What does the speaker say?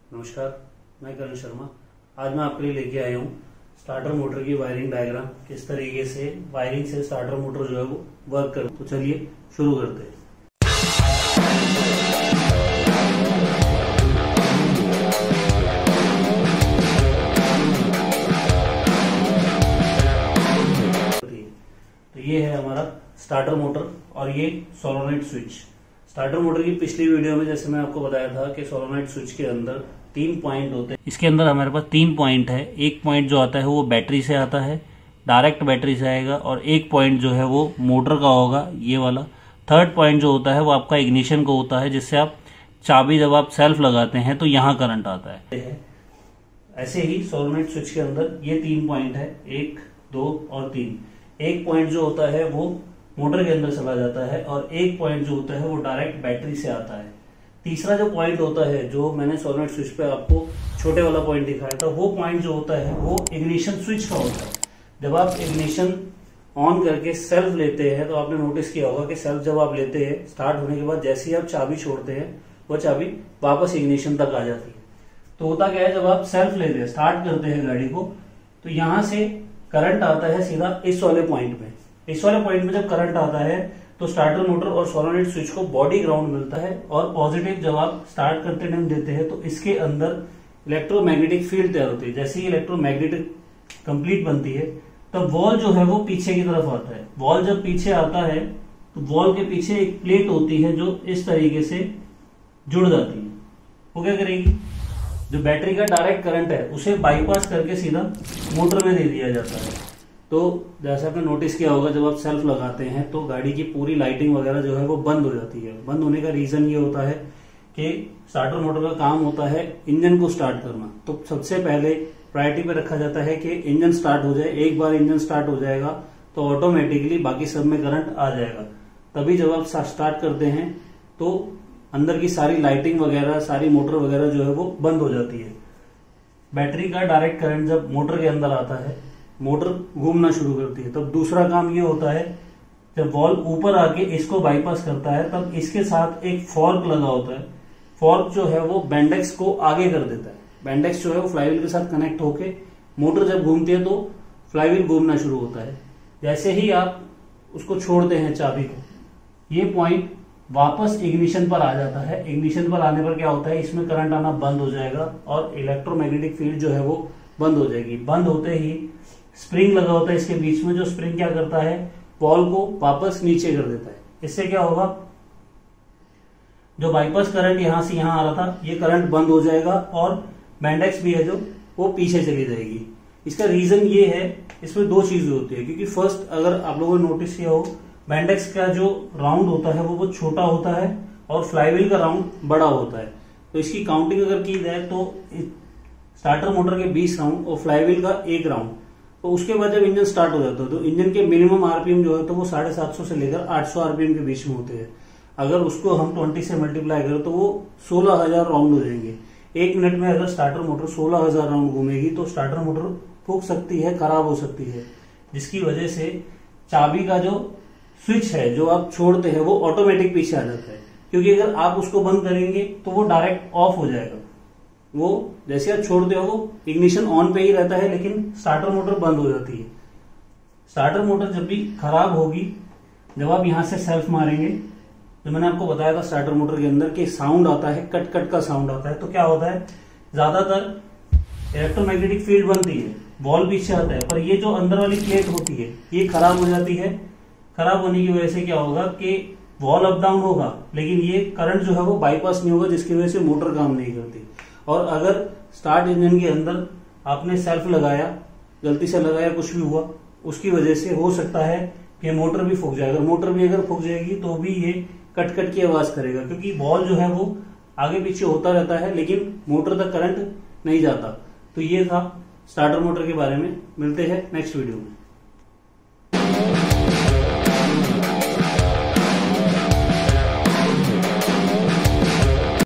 नमस्कार, मैं करण शर्मा। आज मैं आपके लिए लेके आया हूँ स्टार्टर मोटर की वायरिंग डायग्राम। किस तरीके से वायरिंग से स्टार्टर मोटर जो है वो वर्क कर। तो चलिए शुरू करते हैं। तो ये है हमारा स्टार्टर मोटर और ये सोलोनॉइड स्विच। स्टार्टर मोटर की पिछली वीडियो में जैसे मैं आपको बताया था कि सोलोनॉइड स्विच के अंदर 3 पॉइंट होते हैं। इसके अंदर हमारे पास 3 पॉइंट है। एक पॉइंट जो आता है वो बैटरी से आता है, डायरेक्ट बैटरी से आएगा, और एक पॉइंट जो है वो मोटर का होगा, ये वाला। थर्ड पॉइंट जो होता है वो आपका इग्निशन को होता है, जिससे आप चाबी जब आप सेल्फ लगाते हैं तो यहाँ करंट आता है। ऐसे ही सोलोनॉइड स्विच के अंदर ये 3 पॉइंट है, 1, 2 और 3। एक पॉइंट जो होता है वो मोटर के अंदर चला जाता है और एक पॉइंट जो होता है वो डायरेक्ट बैटरी से आता है। तीसरा जो पॉइंट होता है, जो मैंने सोलोनॉइड स्विच पे आपको छोटे वाला पॉइंट दिखाया था, वो पॉइंट जो होता है वो इग्निशन स्विच का होता है। जब आप इग्निशन ऑन करके सेल्फ लेते हैं तो आपने नोटिस किया होगा कि सेल्फ जब आप लेते हैं, स्टार्ट होने के बाद जैसे ही आप चाबी छोड़ते हैं वो चाबी वापस इग्निशन तक आ जाती है। तो होता क्या है, जब आप सेल्फ लेते हैं, स्टार्ट करते हैं गाड़ी को, तो यहां से करंट आता है सीधा इस वाले पॉइंट में। इस वाले पॉइंट में जब करंट आता है तो स्टार्टर मोटर और सोलोनॉइड स्विच को बॉडी ग्राउंड मिलता है, और पॉजिटिव जब आप स्टार्ट करते टाइम देते हैं तो इसके अंदर इलेक्ट्रोमैग्नेटिक फील्ड तैयार होती है। जैसे ही इलेक्ट्रोमैग्नेटिक कंप्लीट बनती है तब वॉल जो है वो पीछे की तरफ आता है। वॉल जब पीछे आता है तो वॉल के पीछे एक प्लेट होती है जो इस तरीके से जुड़ जाती है। वो क्या करेगी, जो बैटरी का डायरेक्ट करंट है उसे बाईपास करके सीधा मोटर में दे दिया जाता है। तो जैसे आपने नोटिस किया होगा, जब आप सेल्फ लगाते हैं तो गाड़ी की पूरी लाइटिंग वगैरह जो है वो बंद हो जाती है। बंद होने का रीजन ये होता है कि स्टार्टर मोटर का काम होता है इंजन को स्टार्ट करना। तो सबसे पहले प्रायोरिटी पे रखा जाता है कि इंजन स्टार्ट हो जाए। एक बार इंजन स्टार्ट हो जाएगा तो ऑटोमेटिकली बाकी सब में करंट आ जाएगा। तभी जब आप स्टार्ट करते हैं तो अंदर की सारी लाइटिंग वगैरह, सारी मोटर वगैरह जो है वो बंद हो जाती है। बैटरी का डायरेक्ट करंट जब मोटर के अंदर आता है, मोटर घूमना शुरू करती है। तब दूसरा काम ये होता है, जब वॉल ऊपर आके इसको बाईपास करता है तब इसके साथ एक फॉर्क लगा होता है। फॉर्क जो है वो बेंडेक्स को आगे कर देता है। बेंडेक्स जो है वो फ्लाईव्हील के साथ कनेक्ट होके मोटर जब घूमती है तो फ्लाईव्हील घूमना शुरू होता है। जैसे ही आप उसको छोड़ते हैं चाबी को, ये पॉइंट वापस इग्निशन पर आ जाता है। इग्निशन पर आने पर क्या होता है, इसमें करंट आना बंद हो जाएगा और इलेक्ट्रोमैग्नेटिक फील्ड जो है वो बंद हो जाएगी। बंद होते ही स्प्रिंग लगा होता है इसके बीच में, जो स्प्रिंग क्या करता है, वॉल को वापस नीचे कर देता है। इससे क्या होगा, जो बाईपास करंट यहां से यहां आ रहा था ये करंट बंद हो जाएगा और बेंडेक्स भी है जो वो पीछे चली जाएगी। इसका रीजन ये है, इसमें 2 चीजें होती है। क्योंकि फर्स्ट, अगर आप लोगों ने नोटिस किया हो, बेंडेक्स का जो राउंड होता है वो बहुत छोटा होता है और फ्लाईव्हील का राउंड बड़ा होता है। तो इसकी काउंटिंग अगर की जाए तो स्टार्टर मोटर के 20 राउंड और फ्लाईव्हील का 1 राउंड। तो उसके बाद जब इंजन स्टार्ट हो जाता है तो इंजन के मिनिमम आरपीएम जो है तो वो 750 से लेकर 800 आरपीएम के बीच में होते हैं। अगर उसको हम 20 से मल्टीप्लाई करें तो वो 16,000 राउंड हो जाएंगे। 1 मिनट में अगर स्टार्टर मोटर 16,000 राउंड घूमेगी तो स्टार्टर मोटर फूक सकती है, खराब हो सकती है, जिसकी वजह से चाबी का जो स्विच है जो आप छोड़ते हैं वो ऑटोमेटिक पीछे आ जाता है। क्योंकि अगर आप उसको बंद करेंगे तो वो डायरेक्ट ऑफ हो जाएगा। वो जैसे आप छोड़ते हो इग्निशन ऑन पे ही रहता है, लेकिन स्टार्टर मोटर बंद हो जाती है। स्टार्टर मोटर जब भी खराब होगी, जब आप यहां से सेल्फ मारेंगे, जो मैंने आपको बताया था स्टार्टर मोटर के अंदर कि साउंड आता है, कट कट का साउंड आता है। तो क्या होता है, ज्यादातर इलेक्ट्रोमैग्नेटिक फील्ड बनती है, बॉल पीछे आता है, पर ये जो अंदर वाली प्लेट होती है ये खराब हो जाती है। खराब होने की वजह से क्या होगा कि वॉल अप डाउन होगा, लेकिन ये करंट जो है वो बाईपास नहीं होगा, जिसकी वजह से मोटर काम नहीं करती। और अगर स्टार्ट इंजन के अंदर आपने सेल्फ लगाया, गलती से लगाया, कुछ भी हुआ, उसकी वजह से हो सकता है कि मोटर भी फूक जाएगा। मोटर भी अगर फूक जाएगी तो भी ये कट कट की आवाज करेगा, क्योंकि बॉल जो है वो आगे पीछे होता रहता है लेकिन मोटर तक करंट नहीं जाता। तो ये था स्टार्टर मोटर के बारे में। मिलते हैं नेक्स्ट वीडियो में।